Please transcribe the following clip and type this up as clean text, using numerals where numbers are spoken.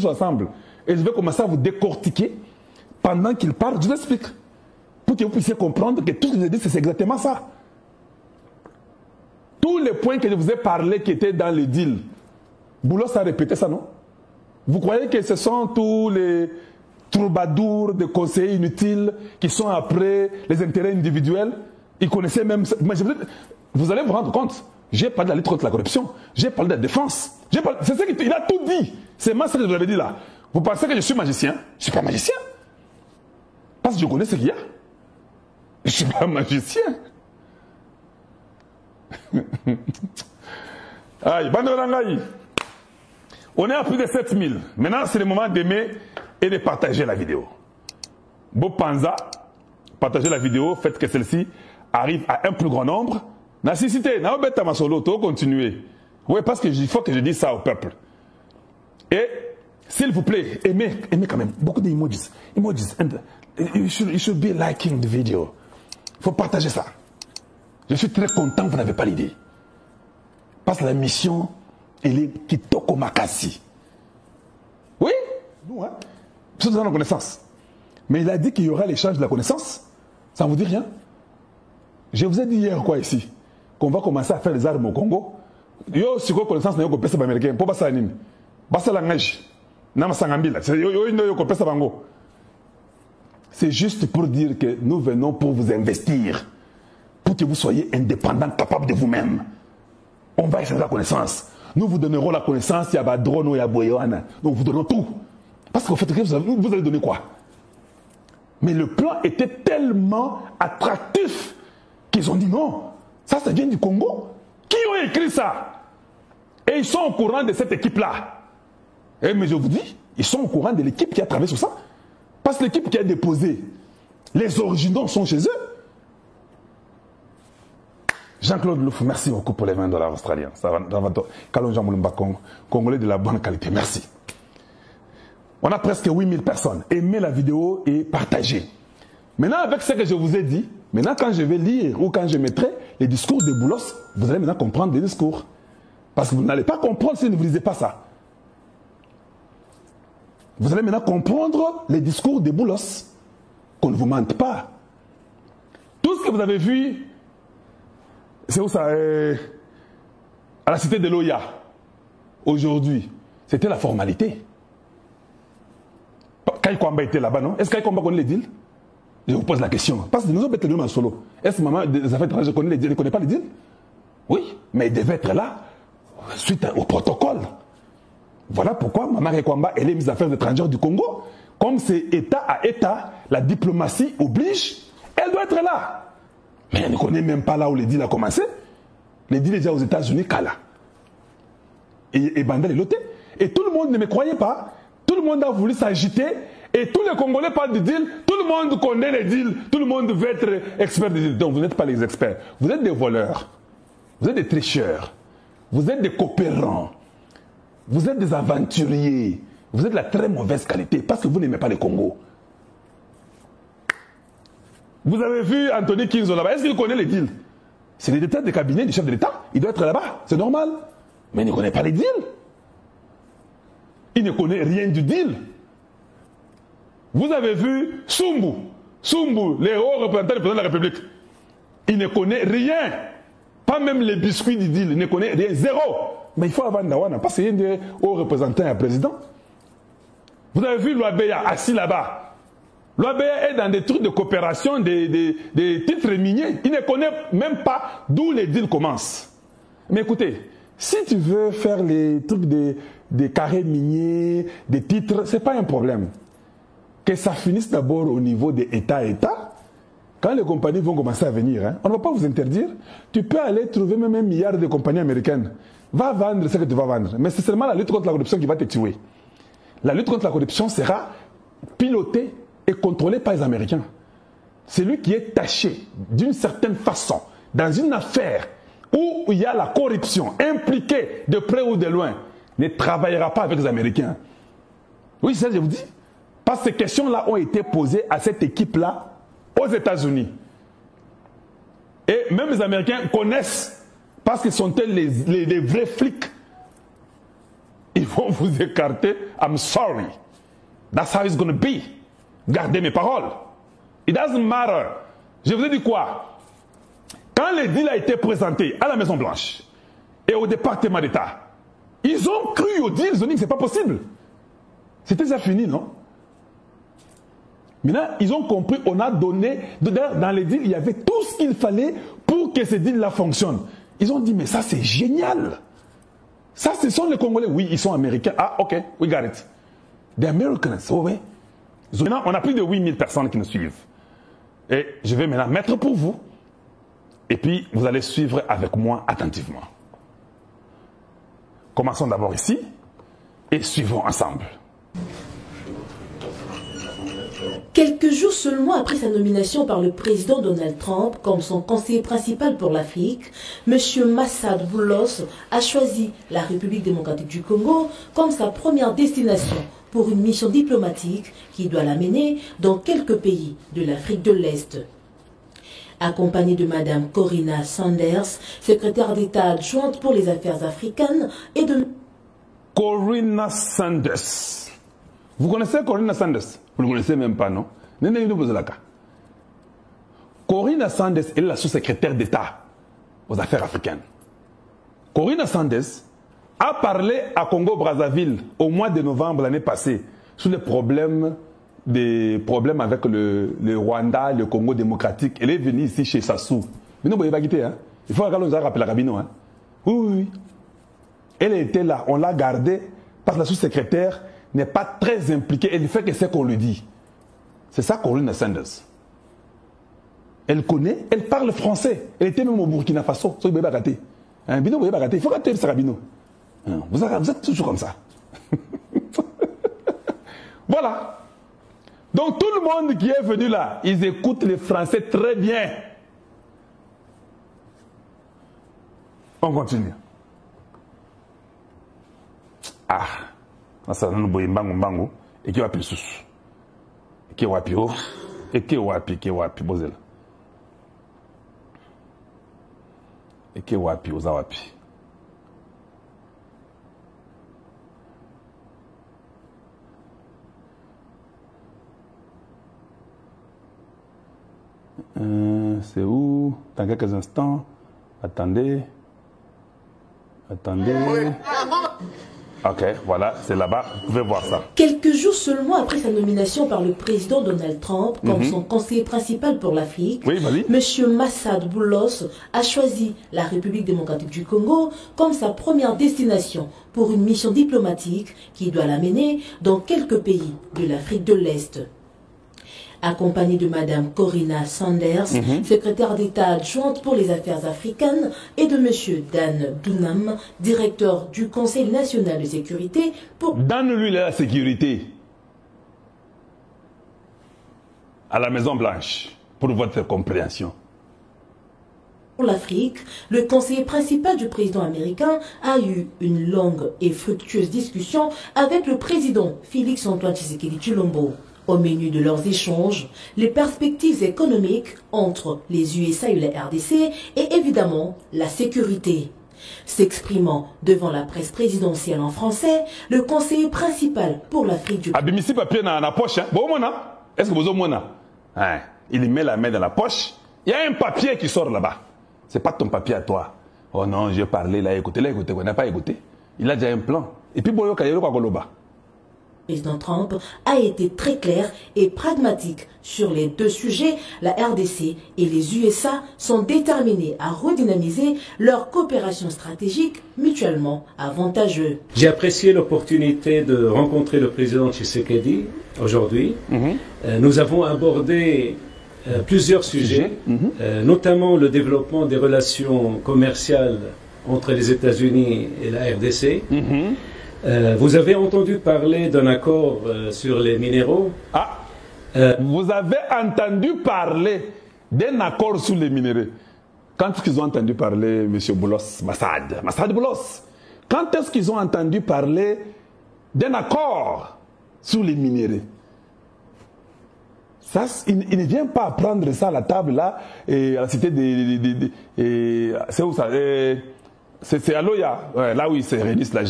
ensemble. Et je vais commencer à vous décortiquer pendant qu'il parle. Je vous explique. Pour que vous puissiez comprendre que tout ce que je dis, c'est exactement ça. Tous les points que je vous ai parlé qui étaient dans le deal, Boulos a répété ça, non? Vous croyez que ce sont tous les troubadours de conseillers inutiles qui sont après les intérêts individuels? Ils connaissaient même ça. Vous allez vous rendre compte. J'ai parlé de la lutte contre la corruption. J'ai parlé de la défense. C'est ça qu'il a tout dit. C'est moi ce que je vous avais dit là. Vous pensez que je suis magicien? Je ne suis pas magicien. Parce que je connais ce qu'il y a. Je ne suis pas magicien. Aïe, Bandorangaï. On est à plus de 7000. Maintenant, c'est le moment d'aimer et de partager la vidéo. Bopanza, partagez la vidéo, faites que celle-ci arrive à un plus grand nombre. Nassicité, Naobeta Masolo, tu continuer. Oui, parce qu'il faut que je dise ça au peuple. Et, s'il vous plaît, aimez quand même. Beaucoup d'emojis. Emojis. And you should be liking the video. Il faut partager ça. Je suis très content que vous n'avez pas l'idée. Parce que la mission, elle est Kitoko Makasi. Oui? Nous, hein? Nous sommes dans la connaissance. Mais il a dit qu'il y aura l'échange de la connaissance. Ça ne vous dit rien? Je vous ai dit hier quoi ici? Qu'on va commencer à faire les armes au Congo. Yo, si vous connaissance, vous avez américain. Pour passer à Nîmes. Basta langage. C'est juste pour dire que nous venons pour vous investir. Pour que vous soyez indépendants, capables de vous-même. On va échanger la connaissance. Nous vous donnerons la connaissance, il y a drone, il y a boyoana. Nous vous donnons tout. Parce qu'au fait, vous allez donner quoi? Mais le plan était tellement attractif qu'ils ont dit non. Ça vient du Congo. Qui ont écrit ça? Et ils sont au courant de cette équipe-là. Mais je vous dis, ils sont au courant de l'équipe qui a travaillé sur ça. Parce que l'équipe qui a déposé, les originaux sont chez eux. Jean-Claude Louf, merci beaucoup pour les $20 australiens. Ça va, Congolais de la bonne qualité, merci. On a presque 8000 personnes. Aimez la vidéo et partagez. Maintenant, avec ce que je vous ai dit, maintenant quand je vais lire ou quand je mettrai les discours de Boulos, vous allez maintenant comprendre les discours. Parce que vous n'allez pas comprendre si vous ne lisez pas ça. Vous allez maintenant comprendre les discours de Boulos. Qu'on ne vous mente pas. Tout ce que vous avez vu, c'est où ça à la cité de l'Oya, aujourd'hui, c'était la formalité. Kai Kwamba était là-bas, non? Est-ce que Kai Kwamba connaît les deals? Je vous pose la question. Parce que nous avons été en solo. Est-ce que maman des affaires étrangères connaît les deals? Ne connaît pas les deals? Oui, mais il devait être là suite au protocole. Voilà pourquoi maman Kai Kwamba est les affaires étrangères du Congo. Comme c'est État à État, la diplomatie oblige, elle doit être là. Mais elle ne connaît même pas là où les deals a commencé. Les deals déjà aux États-Unis, Kala. Et Bandel est loté. Et tout le monde ne me croyait pas. Tout le monde a voulu s'agiter. Et tous les Congolais parlent de deals. Tout le monde connaît les deals. Tout le monde veut être expert des deals. Donc vous n'êtes pas les experts. Vous êtes des voleurs. Vous êtes des tricheurs. Vous êtes des coopérants. Vous êtes des aventuriers. Vous êtes de la très mauvaise qualité parce que vous n'aimez pas les Congo. Vous avez vu Anthony Kinzo là-bas. Est-ce qu'il connaît les deals? C'est le directeur de cabinet du chef de l'État. Il doit être là-bas. C'est normal. Mais il ne connaît pas les deals. Il ne connaît rien du deal. Vous avez vu Sumbu. Sumbu, les hauts représentants du président de la République. Il ne connaît rien. Pas même les biscuits du deal. Il ne connaît rien. Zéro. Mais il faut avoir Ndawana. Parce qu'il y a des hauts représentants et un président. Vous avez vu Loabeya assis là-bas. Loabeya est dans des trucs de coopération, des titres miniers. Il ne connaît même pas d'où les deals commencent. Mais écoutez, si tu veux faire les trucs des carrés miniers, des titres, ce n'est pas un problème. Que ça finisse d'abord au niveau des États à États. Quand les compagnies vont commencer à venir, hein, on ne va pas vous interdire. Tu peux aller trouver même 1 milliard de compagnies américaines. Va vendre ce que tu vas vendre. Mais c'est seulement la lutte contre la corruption qui va te tuer. La lutte contre la corruption sera pilotée et contrôlée par les Américains. Celui qui est taché d'une certaine façon dans une affaire où il y a la corruption impliquée de près ou de loin ne travaillera pas avec les Américains. Oui, c'est ça que je vous dis. Parce que ces questions-là ont été posées à cette équipe-là aux États-Unis. Et même les Américains connaissent, parce qu'ils sont les vrais flics. ils vont vous écarter. I'm sorry. That's how it's going to be. Gardez mes paroles. It doesn't matter. Je vous ai dit quoi? Quand le deal a été présenté à la Maison Blanche et au département d'État, ils ont cru au deal, ils ont dit que ce n'est pas possible. C'était déjà fini, non? Maintenant, ils ont compris, on a donné, dans les deals, il y avait tout ce qu'il fallait pour que ce deal-là fonctionne. Ils ont dit, mais ça c'est génial. Ça, ce sont les Congolais. Oui, ils sont américains. Ah, ok, we got it. The Americans, oh oui. Maintenant, on a plus de 8000 personnes qui nous suivent. Et je vais maintenant mettre pour vous. Et puis, vous allez suivre avec moi attentivement. Commençons d'abord ici et suivons ensemble. Quelques jours seulement après sa nomination par le président Donald Trump comme son conseiller principal pour l'Afrique, M. Massad Boulos a choisi la République démocratique du Congo comme sa première destination pour une mission diplomatique qui doit l'amener dans quelques pays de l'Afrique de l'Est. Accompagné de Mme Corinna Sanders, secrétaire d'État adjointe pour les affaires africaines, et de... Corinna Sanders. Vous connaissez Corinna Sanders? Vous ne le connaissez même pas, non? Corinna Sanders est la sous-secrétaire d'État aux affaires africaines. Corinna Sanders a parlé à Congo-Brazzaville au mois de novembre l'année passée sur les problèmes avec le Rwanda, le Congo démocratique. Elle est venue ici chez Sassou. Mais non, hein? Il faut rappeler la Rabino. Hein? Oui. Elle était là, on l'a gardée parce que la sous-secrétaire n'est pas très impliquée. Elle fait que ce qu'on lui dit. C'est ça Corinna Sanders. Elle connaît, elle parle français. Elle était même au Burkina Faso. Il faut rater ce Rabino. Vous êtes toujours comme ça. Voilà. Donc tout le monde qui est venu là, ils écoutent le français très bien. On continue. Ah, ça nous boit bango et qui va plus sous. Qui va plus haut et qui va plus bozel. Et qui va plus aux awapi. C'est où? Dans quelques instants. Attendez. Ok, voilà, c'est là-bas. Vous pouvez voir ça. Quelques jours seulement après sa nomination par le président Donald Trump comme son conseiller principal pour l'Afrique, M. Massad Boulos a choisi la République démocratique du Congo comme sa première destination pour une mission diplomatique qui doit l'amener dans quelques pays de l'Afrique de l'Est. Accompagné de Mme Corinna Sanders, secrétaire d'État adjointe pour les affaires africaines, et de M. Dan Dunham, directeur du Conseil national de sécurité pour... Donne-lui la sécurité à la Maison Blanche pour votre compréhension. Pour l'Afrique, le conseiller principal du président américain a eu une longue et fructueuse discussion avec le président Félix-Antoine Tshisekedi Tshilombo. Au menu de leurs échanges, les perspectives économiques entre les USA et la RDC et évidemment la sécurité. S'exprimant devant la presse présidentielle en français, le conseiller principal pour l'Afrique du... Abimisi papier dans la poche, hein? Bon, est-ce que vous avez il met la main dans la poche, il y a un papier qui sort là-bas. C'est pas ton papier à toi. Oh non, j'ai parlé, là, écoutez, on n'a pas écouté. Il a déjà un plan. Et puis, Boyo Kayero Kagoloba. Le président Trump a été très clair et pragmatique sur les deux sujets. La RDC et les USA sont déterminés à redynamiser leur coopération stratégique mutuellement avantageuse. J'ai apprécié l'opportunité de rencontrer le président Tshisekedi aujourd'hui. Nous avons abordé plusieurs sujets, notamment le développement des relations commerciales entre les États-Unis et la RDC. Vous avez entendu parler d'un accord sur les minéraux. Vous avez entendu parler d'un accord sur les minéraux. Quand est-ce qu'ils ont entendu parler, M. Boulos, Massad Boulos? Quand est-ce qu'ils ont entendu parler d'un accord sur les minéraux? Ça, il ne vient pas prendre ça à la table là, et à la cité c'est où ça? C'est à Loya, là où ils se réunissent là.